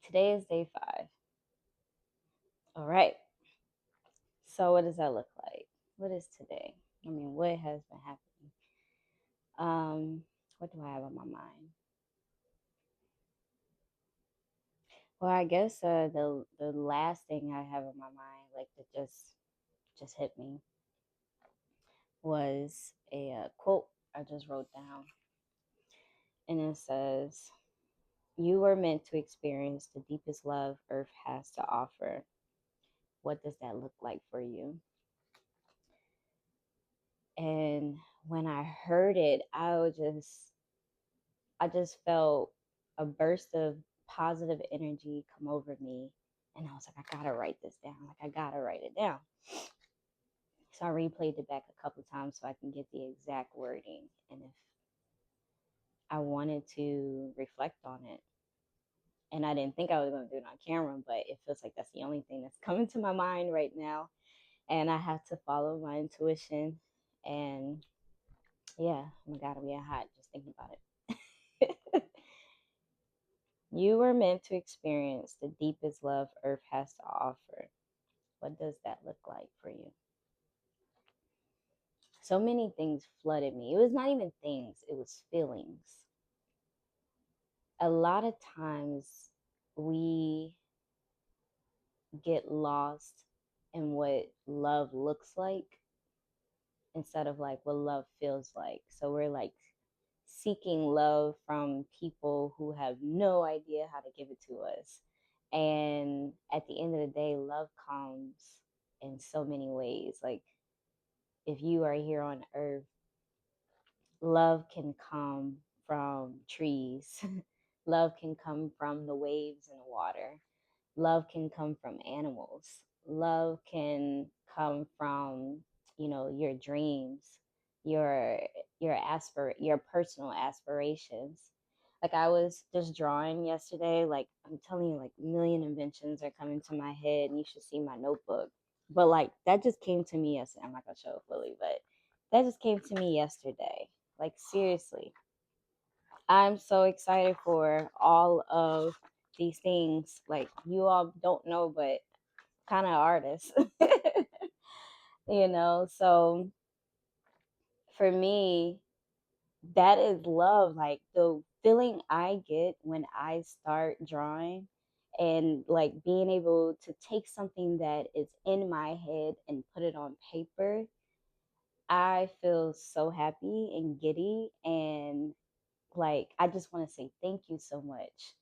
Today is day 5. All right. So what does that look like? What is today? I mean, what has been happening? what do I have on my mind? Well, I guess the last thing I have on my mind, like that just hit me, was a quote I just wrote down, and it says, "You were meant to experience the deepest love Earth has to offer. What does that look like for you?" And when I heard it, I just felt a burst of positive energy come over me. And I was like, I gotta write this down. Like, I gotta write it down. So I replayed it back a couple times so I can get the exact wording. And if I wanted to reflect on it, and I didn't think I was going to do it on camera, but it feels like that's the only thing that's coming to my mind right now. And I have to follow my intuition. And yeah, oh my God, I'm getting hot just thinking about it. You were meant to experience the deepest love Earth has to offer. What does that look like for you? So many things flooded me. It was not even things, it was feelings. A lot of times we get lost in what love looks like instead of like what love feels like. So we're like seeking love from people who have no idea how to give it to us. And at the end of the day, love comes in so many ways. Like, if you are here on earth, love can come from trees, love can come from the waves and the water, love can come from animals, love can come from, your dreams, your your personal aspirations. Like, I was just drawing yesterday. Like, I'm telling you, like, a million inventions are coming to my head, and you should see my notebook. But like, that just came to me yesterday. I'm not gonna show it fully, but that just came to me yesterday. Like, seriously, I'm so excited for all of these things. Like, you all don't know, but kind of artist, So for me, that is love. Like, the feeling I get when I start drawing and like being able to take something that is in my head and put it on paper, I feel so happy and giddy. And like, I just want to say thank you so much.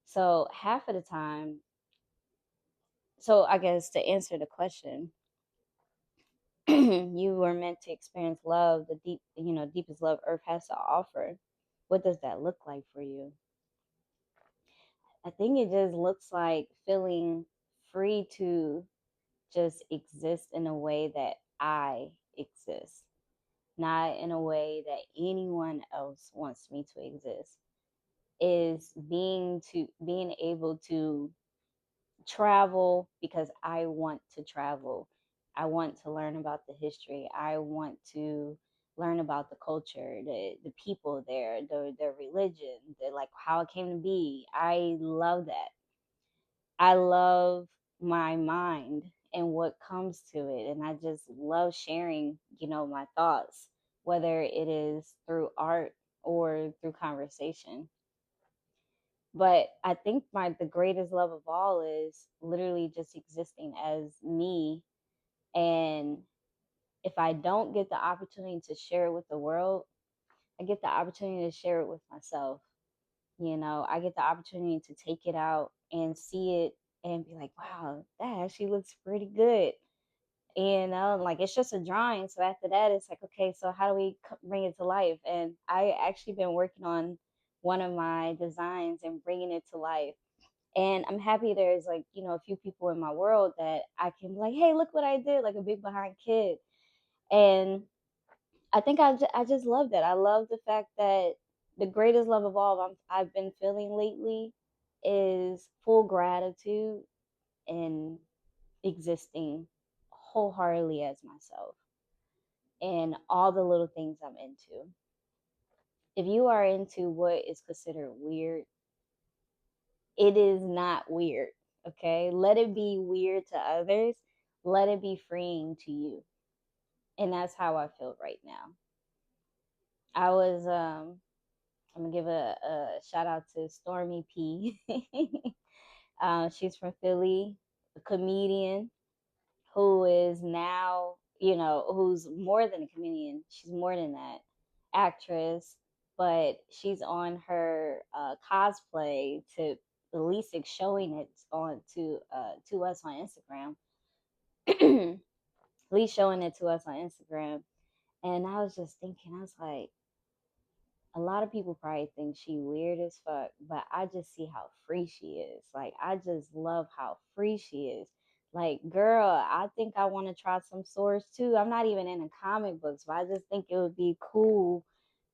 So half of the time, so I guess to answer the question, you were meant to experience love, the deepest love Earth has to offer. What does that look like for you? I think it just looks like feeling free to just exist in a way that I exist, not in a way that anyone else wants me to exist. Is being able to travel because I want to travel. I want to learn about the history. I want to learn about the culture, the people there, the religion, like how it came to be. I love that. I love my mind and what comes to it, and I just love sharing, my thoughts, whether it is through art or through conversation. But I think the greatest love of all is literally just existing as me. And if I don't get the opportunity to share it with the world, I get the opportunity to share it with myself. I get the opportunity to take it out and see it and be like, wow, that actually looks pretty good. Like, it's just a drawing. So after that, it's like, okay, so how do we bring it to life? And I actually been working on one of my designs and bringing it to life. And I'm happy there's, like, a few people in my world that I can be like, hey, look what I did, like a big behind kid. And I think I just love that. I love the fact that the greatest love of all I've been feeling lately is full gratitude and existing wholeheartedly as myself and all the little things I'm into. If you are into what is considered weird, it is not weird. Okay? Let it be weird to others. Let it be freeing to you. And that's how I feel right now. I was I'm gonna give a shout out to Stormy P. She's from Philly, a comedian who is now, who's more than a comedian. She's more than that, actress, but she's on her cosplay to at least showing it on to us on Instagram. At least showing it to us on Instagram. And I was just thinking, I was like, a lot of people probably think she weird as fuck, but I just see how free she is. Like, I just love how free she is. Like, girl, I think I want to try some swords too. I'm not even into comic books, but I just think it would be cool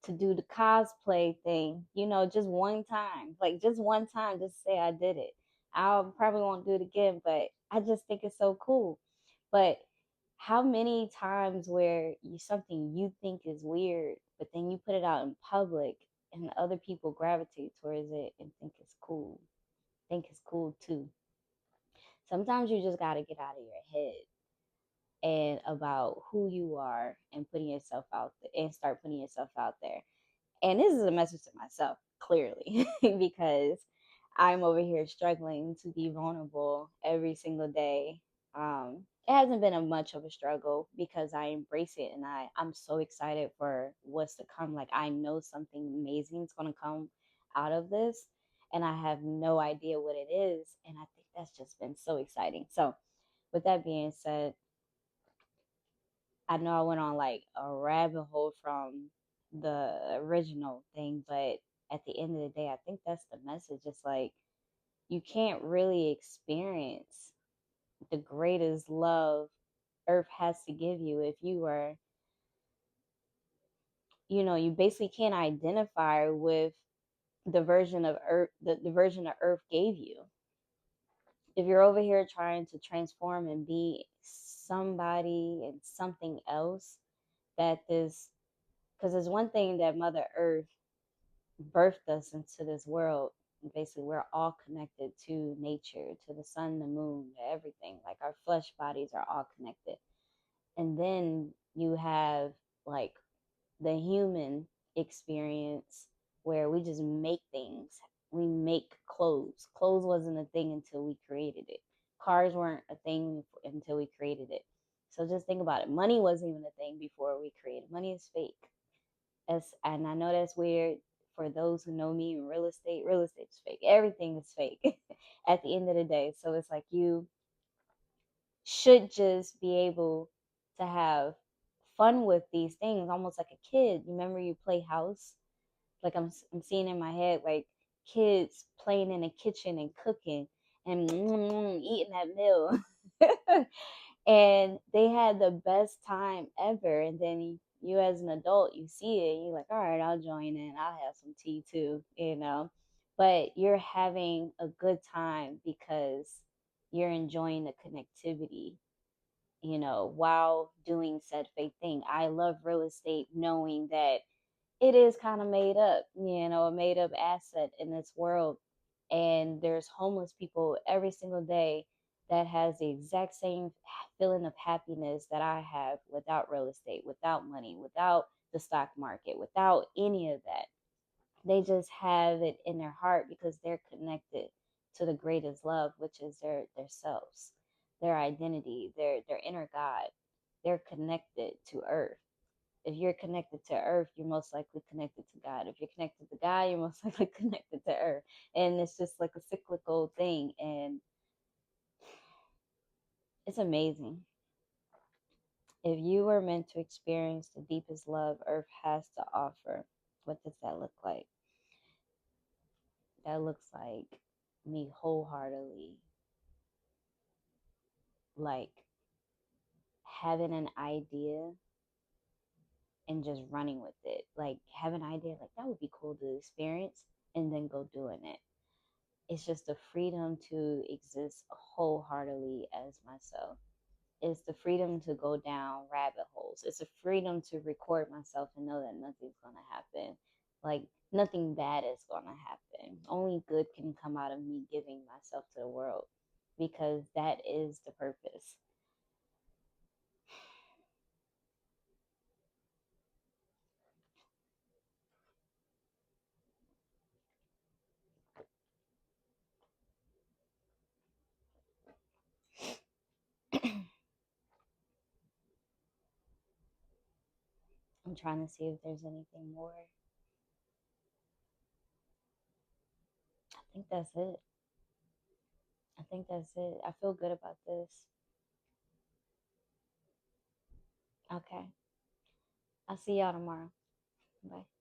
to do the cosplay thing, just one time. Like, just one time, just say I did it. I probably won't do it again, but I just think it's so cool. But how many times where something you think is weird, but then you put it out in public and other people gravitate towards it and think it's cool too. Sometimes you just got to get out of your head and about who you are and putting yourself out there and start putting yourself out there. And this is a message to myself, clearly, because I'm over here struggling to be vulnerable every single day. It hasn't been a much of a struggle because I embrace it and I'm so excited for what's to come. Like, I know something amazing is going to come out of this, and I have no idea what it is. And I think that's just been so exciting. So, with that being said, I know I went on like a rabbit hole from the original thing, but at the end of the day, I think that's the message. It's like you can't really experience the greatest love Earth has to give you if you are, you basically can't identify with the version of Earth, the version of Earth gave you. If you're over here trying to transform and be somebody and something else, that this, because there's one thing that Mother Earth birthed us into this world. Basically, we're all connected to nature, to the sun, the moon, to everything. Like, our flesh bodies are all connected. And then you have like the human experience where we just make things. We make clothes. Clothes wasn't a thing until we created it. Cars weren't a thing until we created it. So just think about it. Money wasn't even a thing before we created. Money is fake. And I know that's weird for those who know me in real estate. Real estate is fake. Everything is fake at the end of the day. So it's like you should just be able to have fun with these things, almost like a kid. Remember, you play house? Like, I'm seeing in my head like kids playing in the kitchen and cooking and eating that meal. And they had the best time ever. And then you as an adult, you see it and you're like, all right, I'll join in. I'll have some tea too. But you're having a good time because you're enjoying the connectivity, while doing said fake thing. I love real estate knowing that it is kind of made up, a made up asset in this world. And there's homeless people every single day that has the exact same feeling of happiness that I have without real estate, without money, without the stock market, without any of that. They just have it in their heart because they're connected to the greatest love, which is their selves, their identity, their inner God. They're connected to earth. If you're connected to earth, you're most likely connected to God. If you're connected to God, you're most likely connected to earth. And it's just like a cyclical thing. And it's amazing. If you were meant to experience the deepest love earth has to offer, what does that look like? That looks like me wholeheartedly, like, having an idea and just running with it. Like, have an idea, like, that would be cool to experience, and then go doing it. It's just the freedom to exist wholeheartedly as myself. It's the freedom to go down rabbit holes. It's the freedom to record myself and know that nothing's going to happen. Like nothing bad is going to happen. Only good can come out of me giving myself to the world because that is the purpose. I'm trying to see if there's anything more. I think that's it. I think that's it. I feel good about this. Okay. I'll see y'all tomorrow. Bye.